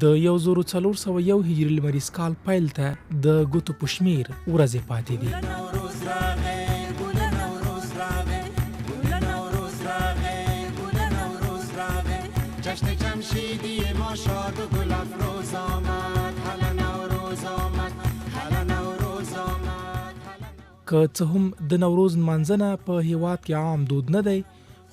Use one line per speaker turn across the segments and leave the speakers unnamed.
د 1401 هجري لمریز کال پیل ته د ګوتو په شمېر ورځې پاتې دي.
جشن جمشیدی ما شاد و گل افروز آمد، هلا نوروز آمد، هلا نوروز آمد.
که څه هم د نوروز نمانځنه په هیواد کې عام دود نه دی،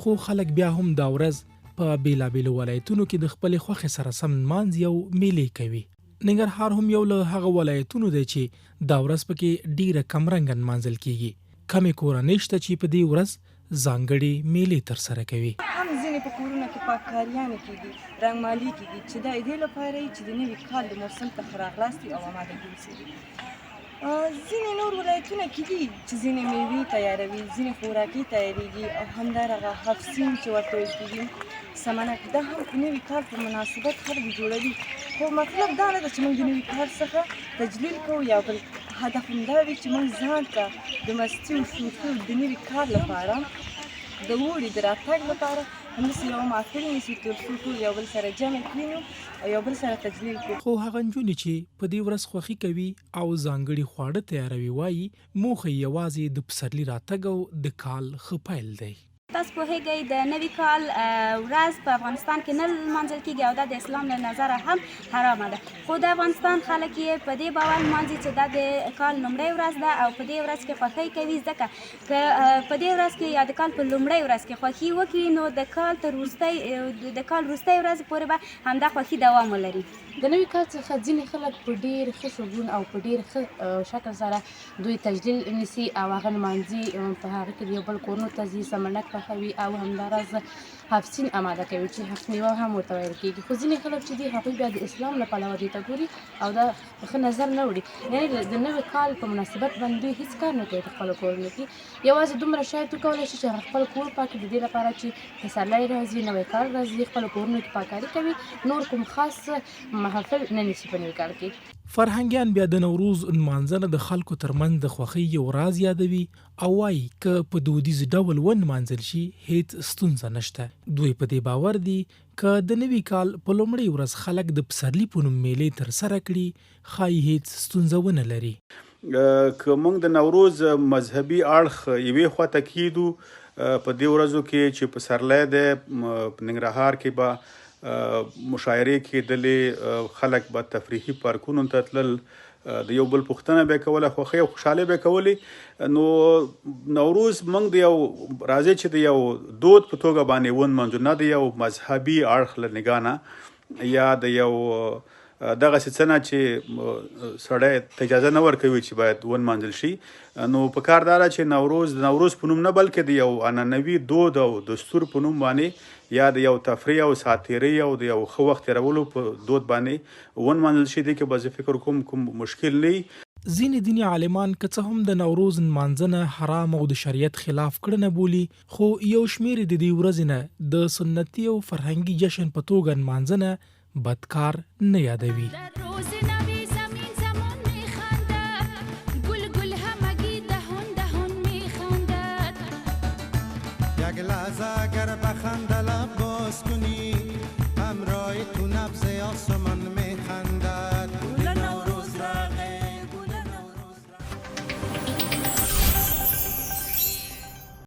خو خلک بیا هم دا ورځ په بیلابیلو ولایتونو کې د خپلې خوښې سره سم نمانځي او میلې کوي. ننګرهار هم یو له هغه ولایتونو دی چې دا ورځ پکې ډیره کمرنګه نمانځل کیږي. کمې کورنۍ شته چې په دې ورځ ځانګړې میلې ترسره کوي.
هم ځینې په کورونو کې پاککاریانې کېږي، رنګمالي کېږي چې دا دې لپاره وي چې د نوي کال د موسم ته ښه راغلاست او آمادګي وسي. ځینې نور ولایتونه کې دي چې ځینې میوې تیاروي، ځینې خوراکي تیارېږي او همدارغه حفصین چې ورته ویل کېږي سمنک، دا هم په نوي کال په مناسبت خلک جوړوي. خو مطلب دا نه ده چې موږ د نوي کال څخه تجلیل کوو یا بل هدف همدا وي چې موږ ځان ته د مستي او شوخي د نوي کال لپاره د اوړي د راتګ لپاره همداسې یوه محفل نیسو تر څو ټول یو بل سره جمع کړو او یو بل سره تجلیل کړو.
خو هغه نجونې چې په دې ورځ خوښي کوي او ځانګړي خواړه تیاروي وایي موخه یې یوازې د پسرلي راتګ او د کال ښه پیل دی.
تاسو پوهیږئ د نوي کال ورځ په افغانستان کې نه لمانځل کیږي او دا د اسلام له نظره هم حرامه ده، خو د افغانستان خلک یې په دې باور لمانځي چې دا د کال لومړۍ ورځ ده او په دې ورځ کې خوښۍ کوي، ځکه که په دې ورځ کې یا د کال په لومړۍ ورځ کې خوښي وکړي نو د کال وروستۍ ورځ پورې به همدا خوښي دوام ولري.
د نوي کال څخه ځینې خلک په ډېر ښه شګون او په ډېر ښه شکل سره دوی تجلیل نیسي او هغه نمانځي، په هغه کې د یو بل کورونو ته ځي، سمنک پخوي او همداراز حفصین آماده کوي چې حفص میوه هم ورته ویل کېږي. خو ځینې خلک چې دي هغوی بیا د اسلام له پلوه دې ته ګوري او دا ښه نظر نه وړي، یعنې د نوي کال په مناسبت باندې دوی هېڅ کار نه کوي په خپلو کورونو کې، یوازې دومره شاید وکولی شي چې هغه خپل کور پاکي د دې لپاره چې پسرلی راځي، نوی کال راځي، خپلو کورونو کې پاککاري کوي، نور کوم خاص محفل نه نیسي په نوي کال کې.
فرهنګیان بیا د نوروز نمانځنه د خلکو ترمنځ د خوښۍ یو راز یادوي او وایي که په دودیز ډول ونمانځل شي هیڅ ستونزه نشته. دوی په دې باور دي که د نوي کال په لومړۍ ورځ خلک د پسرلي په نوم میلې ترسره کړي ښایي هیڅ ستونزه ونه لري.
که موږ د نوروز مذهبي اړخ یوې خواته کیدو په دې ورځو کې چې پسرلی دی په ننګرهار کې به مشاعرې کېدلې، خلک به تفریحي پارکونو ته تلل، د یو بل پوښتنه به یې کوله، خوښۍ او خوشحالۍ به یې کولې. نو نوروز موږ د یو راځي چې د یو دود په توګه باندې ونمانځو، نه د یو مذهبي اړخ له نګاه نه یا د یو دغسې څه نه چې سړی ته اجازه نه ورکوي چې باید ونمانځل شي. نو پکار دا ده چې نوروز د نوروز په نوم نه بلکې د یو عنعنوي دود او دستور په نوم باندې یا د یو تفریح او ساعتېرۍ او د یو ښه وخت تېرولو په دود باندې ونمانځل شي. دې کې به زه فکر کوم مشکل نه وي.
ځینې دیني عالمان که څه هم د نوروز نمانځنه حرام او د شریعت خلاف کړنه بولي، خو یو شمېر د دې ورځې نه د سنتي او فرهنګي جشن په توګه نمانځنه بدکار نه یادوي.
یک لحظه اگر بخنده لب باز کنی همراه تو نبض آسمان